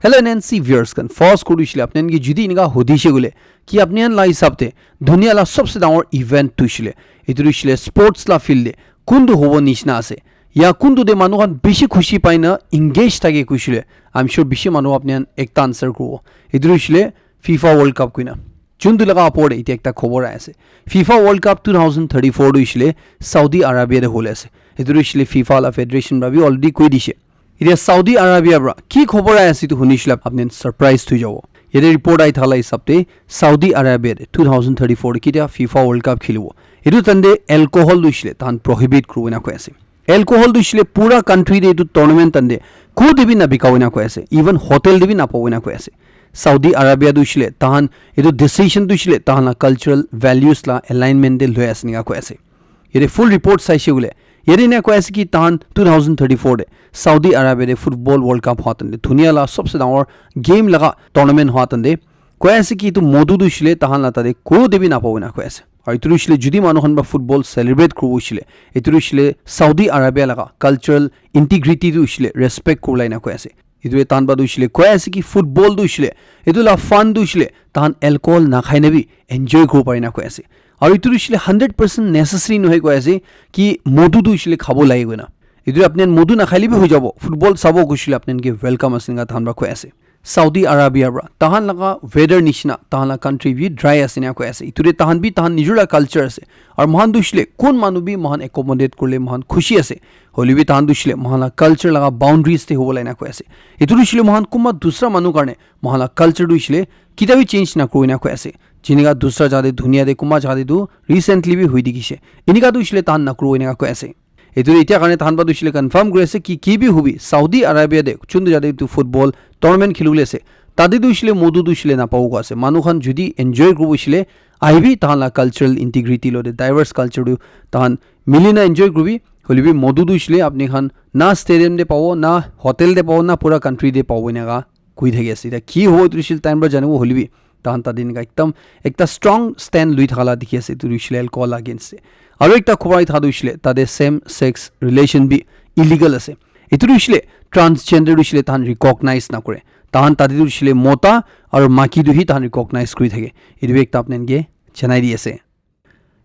Hello Nancy viewers kan first kodishile apne ki judi inga hodishe gule ki apne an la hisabte dunia la sabse dangor event tushile idurishile sports la field kundu hobo nishna ase ya kundu de manu kan bishi khushi paina engage thage kushile I'm sure bishi manu apne an ekta answer ko idurishile FIFA World Cup kuina chundu laga apode ite ekta khobor ase FIFA World Cup 2034 duishile Saudi Arabia de hole ase idurishile FIFA la federation ba bi already koi dishe ইয়া Southee Arabia bra কি খবর আছে তো শুনিছিলা আপনি surprise হই যাব এর report আই থালা হিসাবতে সাউদি আরাবিয়া 2034 কিটা ফিফা ওয়ার্ল্ড কাপ খেলিব এটু তন্দে অ্যালকোহল দুইছিলে তান প্রহিবিট করুনা কই আছে অ্যালকোহল দুইছিলে পুরা কান্ট্রি দে এটু টুর্নামেন্ট তন্দে কো দিবি না বিকাউনা কই আছে ইভেন হোটেল দিবি না পাওনা কই আছে সাউদি আরাবিয়া দুইছিলে তাহান এটু ডিসিশন দুইছিলে তাহানা কালচারাল ভ্যালুস লা অ্যালাইনমেন্ট দে লয় আছে নিগা কই আছে এর ফুল রিপোর্ট চাইছে গুলে येरिने को ऐसे कि तान 2034 दे सऊदी अरब दे फुटबॉल वर्ल्ड कप होतन दे दुनिया ला सबसे दावर गेम लगा टूर्नामेंट होतन दे को ऐसे कि तो मोदु दुशले ताहन लाता दे को देबी ना पावना को ऐसे और इतरुशले जुदी मानुखन बा फुटबॉल सेलिब्रेट करबुशले इतरुशले सऊदी अरबिया लगा कल्चरल इंटीग्रिटी दुशले रेस्पेक्ट करलाइना को ऐसे इतुए तान बा दुशले को ऐसे कि फुटबॉल दुशले इतुला फन दुशले ताहन अल्कोहल ना खाइने भी एन्जॉय कर पाइना को ऐसे और इतु इसलिए 100% नेसेसरी নহয় কয় আছে কি মধুটো इसलिए খাবো লাগিব না ইদু আপনি মধু না খাইলি হৈ যাব ফুটবল সাবো গছিলে আপনাকে ওয়েলকাম আসিনা থানবা কয় আছে সৌদি আরাবিয়া ব্রা তাহান লাগা ওয়েদার নিশনা তাহান কান্ট্রি বি ড্রাই আসিনা কয় আছে ইতুরে তাহান বি তাহান নিজুরা কালচার আছে আর মহান দুশলে কোন মানু বি মহান একোমোডেট করলে মহান খুশি আছে হলি বি তাহান দুশলে মহান কালচার লাগা বাউন্ডারিজ তে হবো লাইনা কয় আছে ইতুরে इसलिए মহান কুমা দুসরা মানু কারণে মহান কালচার দুশলে কিতাবি চেঞ্জ না কইনা কয় আছে जिनका दूसरा जादे दुनिया दे कुमा जादे दु रिसेंटली भी हुई दिगिसे इनिका दुसले तान नकरो इनिका को ऐसे एतु इतिया काने तान बा दुसले कंफर्म ग्रेसे की भी हुबी सऊदी अरेबिया दे चुंदु जादे तु फुटबॉल टूर्नामेंट खेलुलेसे तादे दुसले मोदु दुसले ना पाउ गासे मानुखान जुदी एन्जॉय करबुसले आइबी तानला कल्चरल इंटीग्रिटी लो दे डाइवर्स कल्चर दु तान मिलिना एन्जॉय करबी होलिबी मोदु दुसले अपनी खान ना स्टेडियम दे पाओ ना होटल दे पाओ ना पूरा कंट्री दे पाओ इनेगा कुइ थगे सिदा की हो दुसले टाइम बा जाने वो होलिबी ताहन ता दिन का एकदम एकता स्ट्रॉंग स्टैंड लुई थाला दिखि আছে তু রিশলে অ্যালকোহল अगेंस्ट আৰু একটা খবর থা দুইছিলে তাদে সেম সেক্স রিলেশন বি ইলিগাল আছে এতু রিশলে ট্রান্সজেন্ডার রিশলে তাহন রিকগনাইজ না করে তাহন তাদে রিশলে মোতা আৰু মাকি দুহি তাহন ৰিকগনাইজ কৰি থাকে এদু একটা আপনানকে জানাই দি আছে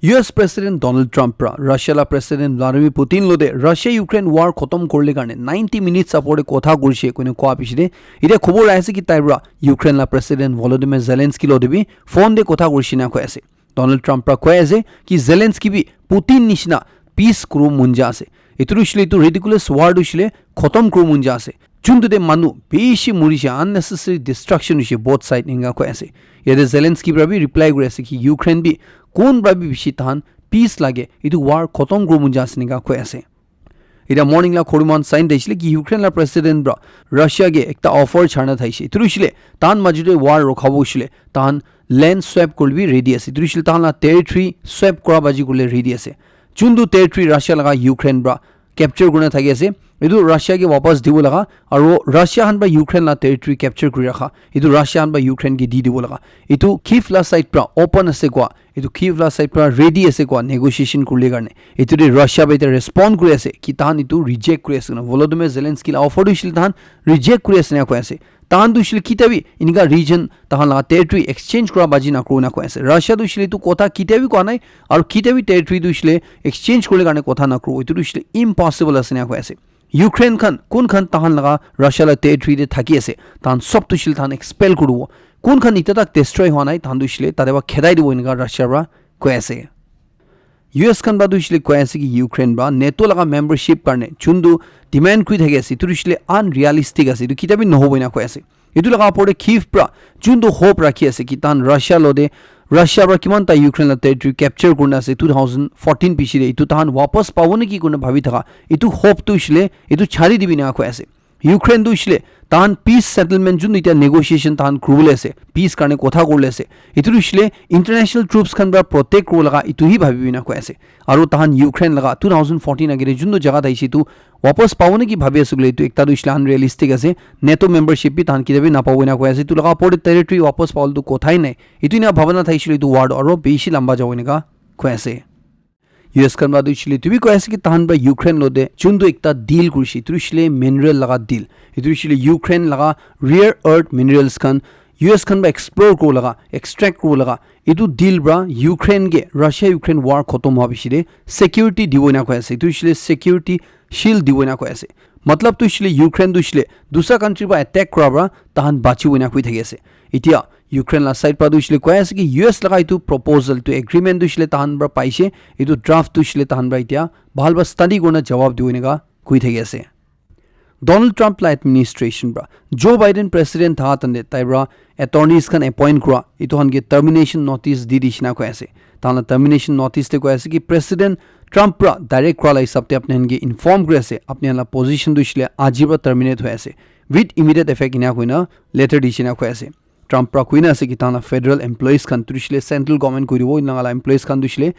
US President Donald Trump Russia la President Vladimir Putin lode Russia Ukraine war খতম করলে কারণে 90 মিনিট সাপোর্টে কথা কইছে কোন কোয়া পিছরে এটা খবর আছে কি তাইরা Ukraine la President Volodymyr Zelensky lode বি ফোন দে কথা কইছি না কইছে ডোনাল্ড ট্রাম্প কয় আছে কি জেলেন্সকি বি পুতিন নিশনা পিস ক্রু মুঞ্জা আছে এতুরুশলে তো রিডিকুলাস ওয়ার্ড উশলে খতম ক্রু মুঞ্জা আছে চুন্দু দে মানু বেশি মুরিছে আননেসেসারি ডিস্ট্রাকশন উশে বোথ সাইড নিঙ্গা কয় আছে এদে জেলেন্সকি ব্রাবি রিপ্লাই করে আছে কি ইউক্রেন বি কোন ব্রাবি বেশি তাহান পিস লাগে ইদু ওয়ার খতম ক্রু মুঞ্জা আছে নিঙ্গা কয় আছে এটা মর্নিং লা খড়মান সাইন দিছিলে কি ইউক্রেন লা প্রেসিডেন্ট ব্রা রাশিয়া গে একটা অফার ছাড়না থাইছে তুরুশলে তাহান মাজুদে ওয়ার রখাবো উশলে তাহান ল্যান্ড সোয়াপ করবি রেডি আছে তুরুশলে তাহান লা টেরিটরি সোয়াপ করা বাজি করলে রেডি আছে চুন্দু টেরিটরি রাশিয়া লাগা ইউক্রেন ব্রা ক্যাপচার গুনে থাকি আছে ইদু রাশিয়া কে वापस দিব লাগা আর রাশিয়া হান বা ইউক্রেন লা টেরিটরি ক্যাপচার কৰি রাখা ইদু রাশিয়া হান বা ইউক্রেন কে দি দিব লাগা ইতু কিভ লা সাইড প্রা ওপেন আছে কোয়া ইতু কিভ লা সাইড প্রা রেডি আছে কোয়া নেগোসিয়েশন করলে কারণে ইতু রে রাশিয়া বাইতে রেসপন্ড কৰি আছে কি তাহান ইতু ৰিজেক্ট কৰি আছে না ভলোদিমিৰ জেলেন্সকি লা অফাৰ দিছিল তাহান ৰিজেক্ট কৰি আছে না কয় আছে তাহান দুশলে কিতাবি ইনকা রিজন তাহান লা টেরিটরি এক্সচেঞ্জ করা বাজি না করো না কয় আছে রাশিয়া দুশলে তু কথা কিতাবি কোয়া নাই আর কিতাবি টেরিটরি দুশলে এক্সচেঞ্জ করলে কারণে কথা না করো ইতু দুশলে ইম্পসিবল আছে না কয় আছে ইউক্রেন খান কোন খান তাহান লাগা রাশিয়া লা টেরিটরি দে থাকি আছে তাহান সব দুশলে তাহান এক্সপেল করব কোন খান ইতা তাক ডিস্ট্রয় হওয়া নাই তাহান দুশলে তাদেবা খেদাই দিব ইনকা রাশিয়ারা কয় আছে US খান বা দুশলে কয় আছে কি ইউক্রেন বা নেটো লাগা মেম্বারশিপ কারণে চুন্দু ডিমান্ড কৰি থাকি আছে তুরুশলে আনরিয়ালিস্টিক আছে ইতু কিতাবি নহবই না কয় আছে ইতু লাগা পড়ে কিভ প্রা চুন্দু হোপ রাখি আছে কি তাহান রাশিয়া লদে রাশিয়া বা কিমান তা ইউক্রেন লা টেরিটরি ক্যাপচার করনা আছে 2014 পিছিরে ইতু তাহান वापस পাবো নাকি কোন ভাবি থাকা ইতু হোপ তুইছলে ইতু ছাড়ি দিবি না কয় আছে ইউক্রেন দুইছলে তাহান পিস সেটেলমেন্ট জুন ইটা নেগোসিয়েশন তাহান ক্রুবলে আছে পিস কারণে কথা করলে আছে ইতু দুইছলে ইন্টারন্যাশনাল ট্রুপস খান বা প্রত্যেক রো লাগা ইতু হি ভাবিবি না কয় আছে আর তাহান ইউক্রেন লাগা 2014 আগে জুন জায়গা দাইছি তু वापस পাবো নাকি ভাবি আসলে ইতু একটা দুইছলে আনরিয়ালিস্টিক আছে নেটো মেম্বারশিপ বি তাহান কিদাবি না পাবো না কয় আছে তু লাগা পড়ে টেরিটরি वापस পাওল তু কোথায় নাই ইতু না ভাবনা থাইছিল ইতু ওয়ার্ড আর বেশি লম্বা যাও না কয় আছে US kan ba du shile tu bi ko ase ki tahan ba Ukraine lo de chundu ekta deal kurishi tu shile mineral laga deal itu shile Ukraine laga rare earth minerals kan US kan ba explore ko laga extract ko laga itu deal bra Ukraine ge Russia Ukraine war khotom hobi shile security diboina ko ase itu shile security shield diboina ko ase matlab tu shile Ukraine du shile dusa country ba attack kora bra tahan bachi boina koi thagi ase itia Ukraine la side pa du shile ko ase ki US laga itu proposal to agreement du shile tahan bra paise itu draft du shile tahan bra itia bhal ba study gona jawab diboina ga koi thagi ase Donald Trump la administration bra Joe Biden president tha tande tai bra attorneys kan appoint kura itu han ge termination notice di dishna ko ase tana termination notice te ko ase ki president Trump bra direct kura lai sabte apne han ge inform kure ase apne la position du shile ajibra terminate hoy ase with immediate effect ina koina letter dishna ko ase Trump pra koina ase ki tana federal employees kan tushile central government koribo ina la employees kan dushile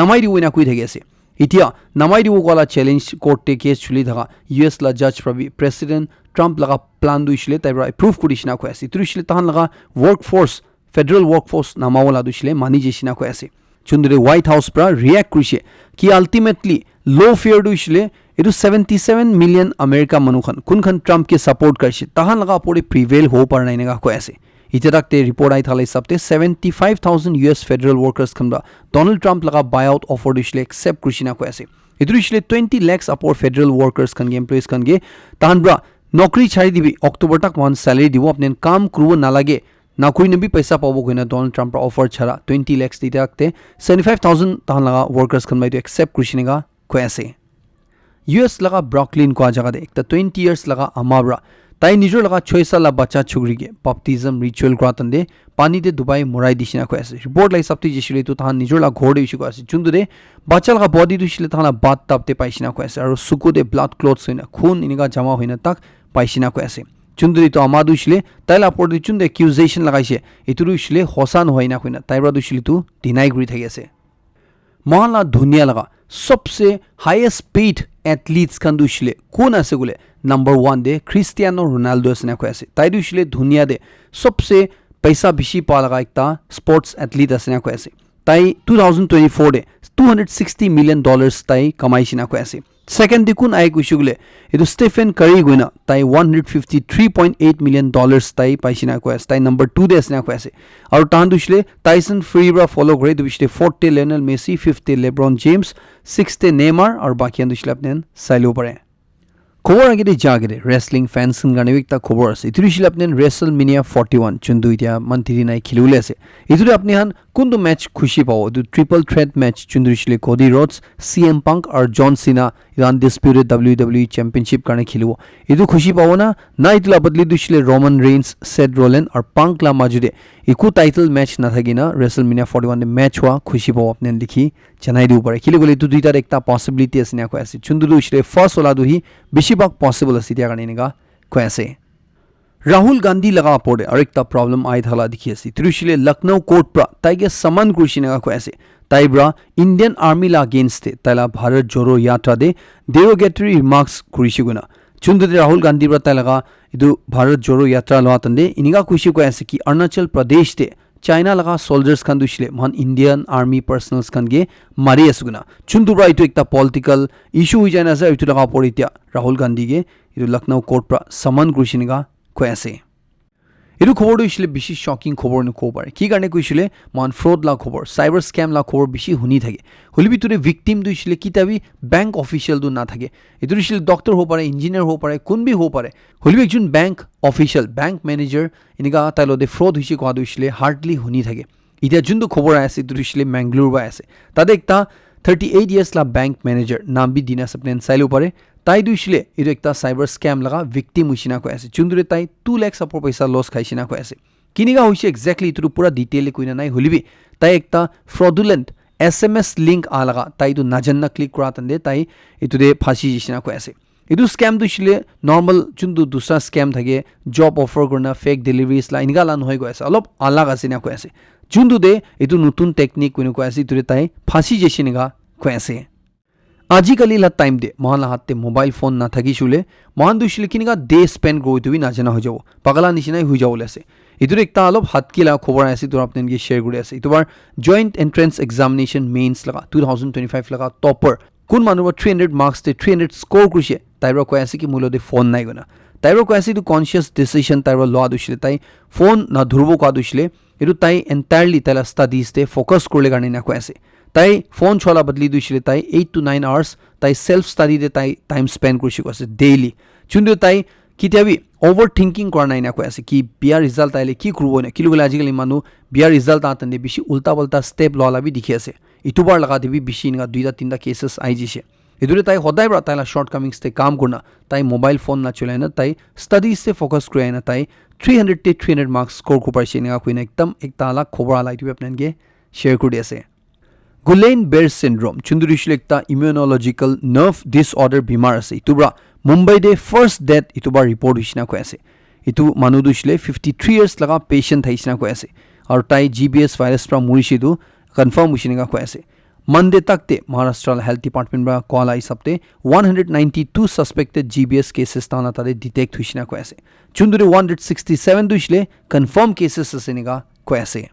namai di oina koi thagi ase itia namai di wala challenge court te case chuli dhaga US la judge prabi president Trump laga plan du shile tai bra approve kurishna ko ase tushile tahan laga workforce federal workforce namawala du shile mani jeshina ko ase chundure white house pra react kurishe ki ultimately low fare du shile itu 77 million America manukhan kun khan Trump ke support karshe tahan laga pore prevail ho par naine ga ko ase itarakte report ai thalai sabte 75000 US federal workers khamda Donald Trump laga buyout offer dishile accept krishina ko ase idrishile 20 lakhs upor federal workers kan ge employees kan ge tahan bra nokri chhari dibi October tak one salary dibo apne kaam krubo na lage na koi ne bi paisa pabo koina Donald Trump offer chhara 20 lakhs ditakte 75000 tahan laga workers kan mai to accept krishina ga ko ase US laga Brooklyn ko jaga de ekta 20 years laga amabra tai nijor laga 6 sala bacha chugri ge baptism ritual kratande pani de Dubai morai dishina ko ase report lai sabti jeshile tu tahan nijor la ghode isu ko ase chundure bacha laga body du shile tahan bat tapte paisina ko ase aru suku de blood clots hoina khun iniga jama hoina tak paisina ko ase chunduri to amadu shile taila por du chunde accusation lagaise ituru shile hosan hoina koina taibra du shile tu deny gri thagi ase mahala dunia laga सबसे highest paid athletes kan du shile kon ase gule number 1 de Cristiano Ronaldo asna ko ase tai du shile dunia de सबसे paisa bishi pa laga ekta sports athlete asna ko ase tai 2024 de 260 million dollars tai kamai sina ko ase second de kun ai ku shugule edu Stephen Curry goina tai 153.8 million dollars tai paisina ko ase tai number 2 de asna ko ase aru tan du shile Tyson Fury bra follow gre du shile 4th Lionel Messi 5th LeBron James 6th Neymar aru baki an du shile apnen sailo pare খবর আগে দে জাগে wrestling fans গানে একটা খবর আছে ইতুরি শিল আপনি WrestleMania 41 চুন্দু ইতিয়া মন্থিরি নাই খেলুলে আছে ইতুরি আপনি হান কোনটো ম্যাচ খুশি পাও দু ট্রিপল থ্রেট ম্যাচ চুন্দু শিলে কোডি রোডস CM Punk আর জন সিনা আনডিসপিউটেড WWE চ্যাম্পিয়নশিপ কারণে খেলব ইতু খুশি পাও না না ইতুলা বদলি দু শিলে রোমান রেইনস সেথ রোলেন আর পাঙ্ক লা মাজুদে ইকু টাইটেল ম্যাচ না থাকি না WrestleMania 41 de ম্যাচ হওয়া খুশি পাও আপনি লিখি জানাই দিও পারে খেলে গলে দু দুইটার একটা পসিবিলিটি আছে না কয় আছে চুন্দু দু শিলে ফার্স্ট ওলা দুহি বেশিরভাগ পসিবল আছে দিয়া কারণে নিগা কয় আছে राहुल गांधी लगा पड़े और एक प्रॉब्लम आय थला दिखी ऐसी त्रिशिले लखनऊ कोर्ट प्रा ताइगे समन कृषिनगा को ऐसे ताइब्रा इंडियन आर्मी ला अगेंस्ट थे ताइला भारत जोड़ो यात्रा दे डेरोगेटरी रिमार्क्स कृषिगुना चुंदे राहुल गांधी प्रा ताइलगा इदु भारत जोड़ो यात्रा लवातंदे इनिगा कृषि को ऐसे कि अरुणाचल प्रदेश ते चाइना लगा सोल्जर्स खान दुशिले मन इंडियन आर्मी पर्सनल्स खान गे मारी असुगुना चुंदुब्रा इतु एकता पॉलिटिकल इशू हुई जाना से इतु लगा पड़ित्या राहुल गांधी गे इदु लखनऊ कोर्ट प्रा समन कृषिनगा কয়াছে এটো খবর দিছিলে বেশি শকিং খবর ন খবর কি কারণে কইছিলে মান ফ্রড লা খবর সাইবার স্ক্যাম লা খবর বেশি হুনি থাকে হলি ভিতরে ভিকটিম দিছিলে কিতাবি ব্যাংক অফিশিয়াল দু না থাকে এটো দিছিলে ডক্টর হো পারে ইঞ্জিনিয়ার হো পারে কোন বি হো পারে হলি একজন ব্যাংক অফিশিয়াল ব্যাংক ম্যানেজার ইনিগা তাইলো দে ফ্রড হইছে কোয়া দিছিলে হার্ডলি হুনি থাকে ইটা জুন্দু খবর আছে এটো দিছিলে ম্যাঙ্গালোর বা আছে তাতে একটা 38 ইয়ার্স লা ব্যাংক ম্যানেজার নাম বি দিনা সপনেন সাইলো পারে তাই দুইছিলে এটো একটা সাইবার স্ক্যাম লাগা ভিকটিম হইছিনা কয় আছে চুন্দুরে তাই 2 লাখ সাপোর পয়সা লস খাইছিনা কয় আছে কিনিগা হইছে এক্স্যাক্টলি ইতু পুরা ডিটেইলে কইনা নাই হলিবি তাই একটা ফ্রডুলেন্ট SMS লিংক আ লাগা তাই তো নাজান্না ক্লিক করা তন্দে তাই ইতু দে ফাঁসি জিছিনা কয় আছে ইতু স্ক্যাম দুইছিলে নরমাল চুন্দু দুসরা স্ক্যাম থাকে জব অফার করনা ফেক ডেলিভারিজ লা ইনগা লান হই গয় আছে অলপ আলাগ আছে না কয় আছে চুন্দু দে ইতু নতুন টেকনিক কইনা কয় আছে ইতু তাই ফাঁসি জিছিনা কয় আছে আজিকালি লা টাইম দে মহালা হাতে মোবাইল ফোন না থাকি শুলে মহান দুইছিলে কিনিকা ডে স্পেন্ড কৰি তুমি নাজানা হৈ যাব পাগলা নিচিনাই হৈ যাবলৈ আছে ইটোৰ একটা অলপ হাতকিলা খবৰ আছে তোৰ আপোনালোকে শ্বেয়াৰ কৰি আছে ইটোবাৰ জয়েন্ট এন্ট্ৰেন্স এক্সামিনেশ্যন মেইনছ লগা 2025 লগা টপাৰ কোন মানুহ 300 মাৰ্কছ তে 300 স্কোৰ কৰিছে তাইৰ কৈ আছে কি মূলতে ফোন নাই গনা তাইৰ কৈ আছে ইটো কনচিয়াছ ডিসিশন তাইৰ লোৱা দুছিলে তাই ফোন না ধৰব কোৱা দুছিলে ইটো তাই এন্টায়াৰলি তাইলা ষ্টাডিজ তে ফোকাস কৰিলে কাৰণে না কৈ আছে তাই ফোন চলা বদলি দুছিলে তাই 8 to 9 আৱাৰ্ছ তাই সেলফ ষ্টাডি দে তাই টাইম স্পেন্ড কৰিছে কৈছে ডেইলি চুন্দু তাই কিতিয়াবি ওভাৰ থিংকিং কৰা নাই না কৈ আছে কি বিয়াৰ ৰিজাল্ট আইলে কি কৰিব না কিলো গলে আজিকালি মানুহ বিয়াৰ ৰিজাল্ট আতনে বেছি উল্টা পাল্টা ষ্টেপ ললাবি দেখি আছে ইটোবাৰ লগা দিবি বেছি না দুইটা তিনটা কেसेस আই জিছে ইদুরে তাই সদায় বড় তাইলা শর্ট কামিংস তে কাম করনা তাই মোবাইল ফোন না চলে না তাই স্টাডিজ से फोकस करे ना ताई 300 ते 300 मार्क्स स्कोर को पाइसे नेगा कोइन एकदम एक ताला खबर आला इतु अपने के शेयर कर दिया से गुलेन बेयर सिंड्रोम चुंदुरिशले एकता इम्यूनोलॉजिकल नर्व डिसऑर्डर बीमार আছে ইতুবা মুম্বাই দে ফার্স্ট ডেথ ইতুবা রিপোর্ট হিসনা কই আছে ইতু মানু দুশলে 53 ইয়ার্স লাগা পেশেন্ট হিসনা কই আছে আর তাই জিবিএস ভাইরাস প্রা মুরিশিদু কনফার্ম হিসনা কই আছে Monday takte Maharashtra Health Department bra call ai sabte 192 suspected GBS cases tana tare detect huishna ko ase chunduri 167 duishle confirm cases aseniga ko ase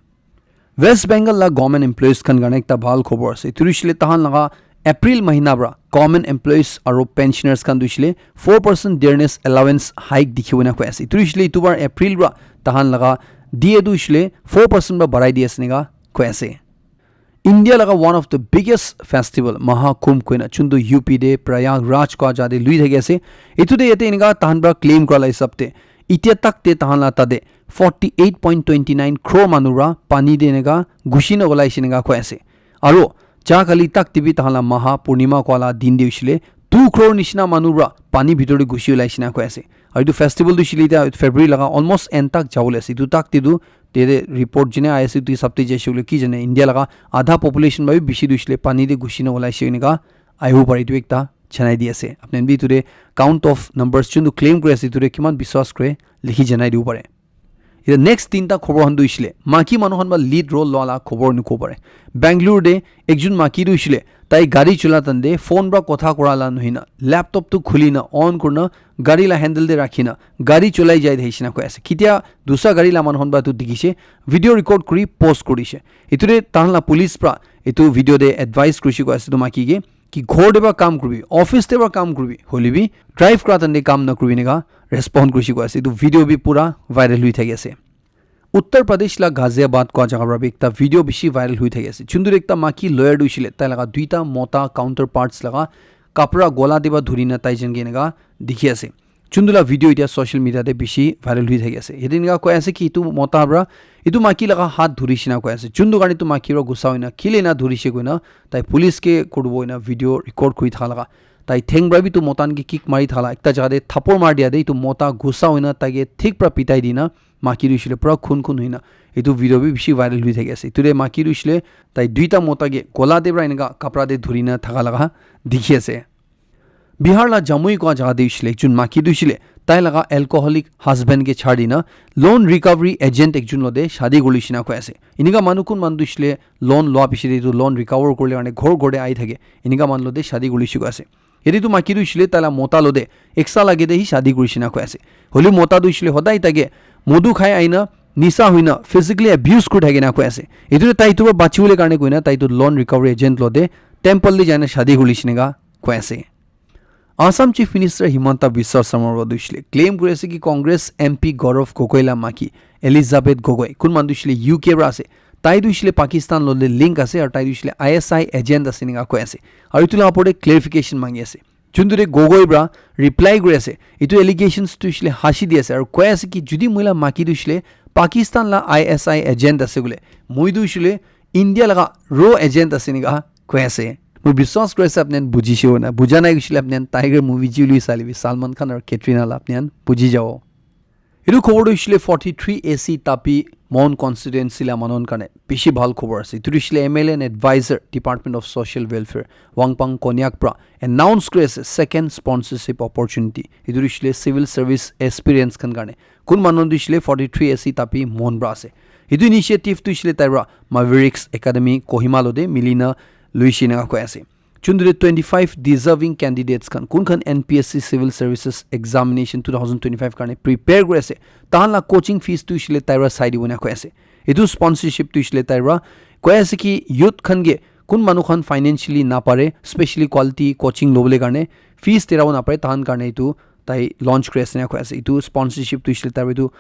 West Bengal la government employees kan gane ekta bhal khobor ase turishle tahan laga April mahina bra government employees aro pensioners kan duishle 4% dearness allowance hike dikhiwena ko ase turishle itubar April bra tahan laga DA duishle 4% ba barai di aseniga ko ase India laga one of the biggest festival Mahakumbh koina chundu UP de Prayagraj ko ajade lui thage ase itude yete inga tahanbra claim kala hisabte itia takte tahanla tade 48.29 crore manura pani denega gushina golai sinega ko ase aro ja kali tak tibi tahanla maha purnima koala din deusile 2 crore nishina manura pani bhitori gushi olai sina ko ase aru tu festival du shilita February laga almost end tak jawole ase tu tak tidu तेरे report जिने आए से तु सप्ते जैसे बोले कि जने India लगा आधा पॉपुलेशन में भी बिशी दुसले पानी दे गुशीने वाला शेने का आयु पड़ी तो एकता छनाई दिया से अपने भी तुरे काउंट ऑफ नंबर्स चुन क्लेम करे से तुरे किमान विश्वास करे लिखी जनाई दिउ पड़े इधर नेक्स्ट तीनटा खबर हन दुइसले माकी मानुहन बा लीड रोल लला खबर नुको पड़े बेंगलुरु दे एकजुन माकी दुइसले ताई गाड़ी चलातंदे फोन बा कथा कराला नहिना लैपटॉप तो खुलिना ऑन करना गाड़ी ला हैंडल दे राखिना गाड़ी चलाई जाय देहिसना को ऐसे कितिया दूसरा गाड़ी ला मानुहन बा तु दिगिसे वीडियो रिकॉर्ड करी पोस्ट करिसे इतुरे तानला पुलिस प्रा इतु वीडियो दे एडवाइस कृषि को ऐसे तो माकी गे कि घर देबा काम करबी ऑफिस देबा काम करबी होलिबी ड्राइव करातंदे काम न करबी नेगा रेस्पॉन्ड कृषि को ऐसे तो वीडियो भी पूरा वायरल हुई थगे से उत्तर प्रदेश ला गाजियाबाद को जगह पर एकता वीडियो बेसी वायरल हुई थगे से चुंदुर एकता माकी लॉयर दुइसिले ताइ लगा दुइटा मोटा काउंटर पार्ट्स लगा कपड़ा गोला देबा धुरिना ताइ जंगे नेगा दिखि আছে चुंदुला वीडियो इटा सोशल मीडिया दे बेसी वायरल हुई थगे আছে हेदिनगा को ऐसे कि तु मोटा ब्रा इतु माकी लगा हाथ धुरिसिना को ऐसे चुंदु गानी तु माकी रो गुस्सा होइना खिलेना धुरिसे कोइना ताइ पुलिस के कोडबोइना वीडियो रिकॉर्ड करि था लगा ताइ थेंग ब्राबी तु मोतान की किक मारी थाला एकता जगह दे थप्पड़ मार दिया दे तु मोता गुस्सा होइना तागे ठीक प्रा पिटाई दिना माकी रुइसिले पुरा खुन खुन होइना इतु वीडियो भी बेसी वायरल हुई थगे আছে इतुरे माकी रुइसिले ताइ दुइटा मोतागे गोला देब्रा इनगा कपड़ा दे धुरिना थागा लगा दिखि আছে बिहार ला जमुई को जगह दिसिले जुन माकी दुसिले ताइ लगा एल्कोहलिक हस्बैंड के छाड़ीना लोन रिकवरी एजेंट एकजुन लदे शादी गुलिसिना को আছে इनिगा मानुकुन मान दुसिले लोन लो पिसिरे तो लोन रिकवर करले माने घर घरे आई থাকে इनिगा मान लदे शादी गुलिसिको আছে यदि तो माकी दुसिले ताला मोता लदे एकसा लागे दे ही शादी गुलिसिना को আছে होली मोता दुसिले होदाई तागे मधु खाय आइना निशा हुइना फिजिकली अब्यूज कर थाके ना को আছে इतुरे ताइ तो बाचिउले कारणे कोइना ताइ तो लोन रिकवरी एजेंट लदे टेम्पल ले जाने शादी गुलिसिनेगा को আছে आसाम चीफ मिनिस्टर हिमंता बिश्व शर्मा दुइसले क्लेम करेছে कि कांग्रेस एमपी गौरव गोगोइला माकी एलिजाबेथ गोगोई कुन मान दुइसले यूके रा আছে তাই দুইসলে পাকিস্তান ললে লিংক আছে আর তাই দুইসলে আইএসআই এজেন্ট আছে নিগা কই আছে আর ইতুলা আপরে ক্লিয়ারিফিকেশন মাগি আছে চুন্দুরে গোগোই ব্রা রিপ্লাই করে আছে ইতু এলিগেশনস দুইসলে হাসি দি আছে আর কই আছে কি যদি মইলা মাকি দুইসলে পাকিস্তান লা আইএসআই এজেন্ট আছে বলে মই দুইসলে ইন্ডিয়া লাগা রো এজেন্ট আছে নিগা কই আছে মই বিশ্বাস কৰিছে আপনি বুজিছেও না বুজা নাই গিছিলে আপনি টাইগাৰ মুভি জিউলি চালিবি সালমান খান আৰু কেটৰিনা লা আপনি বুজি যাও এরু খবর হইছিলে 43 এসি তাপি মন কনস্টিটুয়েন্সি লা মানন কানে বেশি ভাল খবর আছে ইতুরিছিলে MLA and advisor department of social welfare Wangpang Konyak প্রা অ্যানাউন্স করেছে সেকেন্ড স্পন্সরশিপ অপরচুনিটি ইতুরিছিলে সিভিল সার্ভিস এক্সপেরিয়েন্স কান কানে কোন মানন দিছিলে 43 এসি তাপি মন ব্রা আছে ইতু ইনিশিয়েটিভ তুইছিলে তাইরা মাভেরিক্স একাডেমি কোহিমা লদে মিলিনা লুইসিনা কয় আছে chundure 25 deserving candidates kan kun khan NPSC civil services examination 2025 karne prepare kore ase tahan la coaching fees tu isle taira side wona ko ase etu sponsorship tu isle taira ko ase ki youth khan ge kun manu khan financially na pare specially quality coaching lobole karne fees terao na pare tahan karne etu tai launch kore ase na ko ase etu sponsorship tu isle taira etu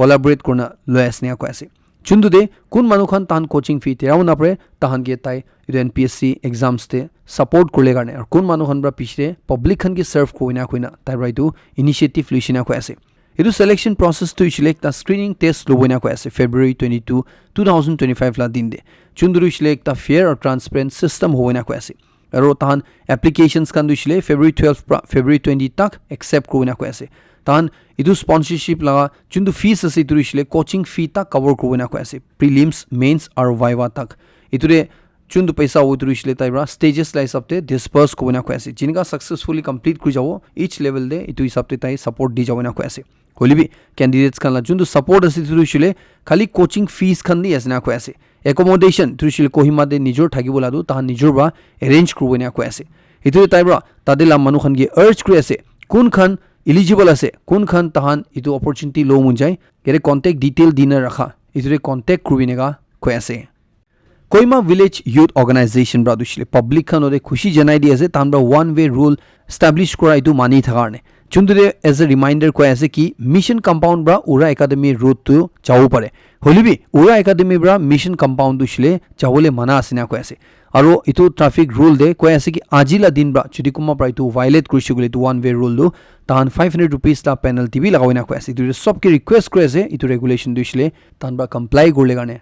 collaborate korna lo ase na ko ase chundude kun manu khan tahan coaching fee terao na pare tahan ge tai etu NPSC exams te support korle karne ar kun manu khan bra pichre public khan ge serve koina taira etu initiative luisina ko ase etu selection process to select the screening test loboina ko ase February 22 2025 la din de chunduru select the fair or transparent system hoina ko ase aro tahan applications kan du shile February 12 February 20 tak accept koina ko ase tahan etu sponsorship la chundu fees ase tu shile coaching fee ta cover koina ko ase prelims mains ar viva tak eture chundu paisa utru shile taibra stages la hisabte disperse koina ko ase jinga successfully complete kuri jabo each level de etu hisabte tai support di jabo ko ase holibi candidates kan la chundu support ase tu shile khali coaching fees khan di asna ko ase accommodation tu shile Kohima de nijor thagibola du tahan nijor ba arrange kurboina ko ase etu taibra tadela manu khan ge urge kuri ase kun khan eligible ase kun khan tahan etu opportunity lo munjai kere contact detail dina rakha etu contact kurvinega ko ase Kohima village youth organization bra dushile public khan ode khushi janai di ase tan bra one way rule establish kora etu mani thagarne chundure as a reminder ko ase ki mission compound bra ura academy road to chau pare holibi ura academy bra mission compound dushile chawole mana asina ko ase aro etu traffic rule de ko ase ki ajila din bra chudikuma pra etu violate kurishigule etu one way rule do tan 500 rupees la penalty bi lagawina ko ase etu sob ki request kore ase etu regulation dushile tan bra comply korle garne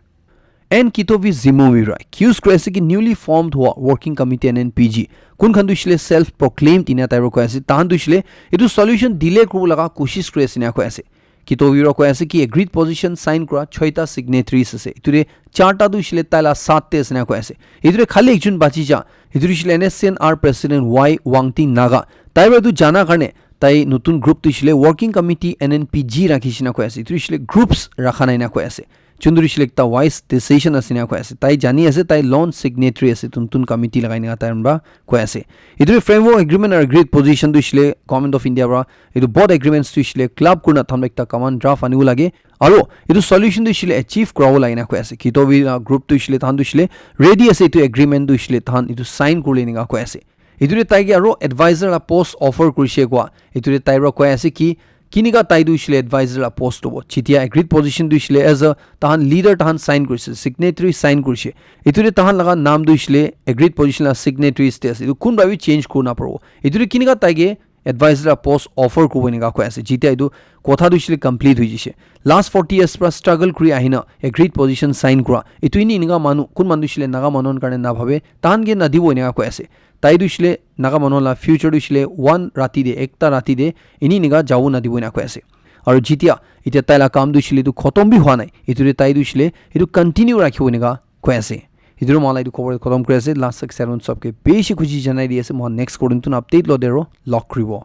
and Kitovi Zimovira accused Kresi ki newly formed working committee NNPG kun khan dushile self proclaimed ina tairo ko ase tan dushile etu solution delay kru laga koshish kre ase na ko ase Kitovira ko ase ki agreed position sign kra 6ta signatories ase eture 4ta dushile tala 7 te ase na ko ase eture khali ekjon bachi ja eture shile NSCNR president Y Wangting Naga taiba du jana karne tai nutun group dushile working committee NNPG rakhishina ko ase eture shile groups rakhana ina ko ase chunduri select wise decision asina ko ase tai jani ase tai launch signatory ase tuntun committee lagai na ta ba ko ase idu framework agreement or agreed position du shile government of India bra idu both agreements tu shile club kurna tham ekta common draft aniu lage aro idu solution du shile achieve krawo laina ko ase kitobi group tu shile than du shile ready ase tu agreement du shile than idu sign kurle ninga ko ase idu tai ge aro advisor la post offer kurise kwa idu tai ro ko ase ki Kiniga taidu shile advisor la post hobo chitia agreed position du shile as a tahan leader tahan sign kurise signatory sign kurise ituri tahan laga naam du shile agreed position la signatories te ase kun babi change kurna parbo ituri kiniga taige advisor la post offer ko boniga ko ase chitia idu kotha du shile complete hui jise last 40 years pra struggle kuri ahina agreed position sign kura ituini ninga manu kun mandu shile naga manon karne na bhabe tahan ge nadi boniga ko ase tai du shile naga manola future du shile one rati de ekta rati de ini niga jawu na dibona ko ase aru jitia ite taila kam du shile du khotom bi hwa nai iture tai du shile idu continue rakhibo niga ko ase idur malai du cover khotom kore ase last 6 7 sabke beshi khushi janai di ase mo next coding tun update lo dero lock ribo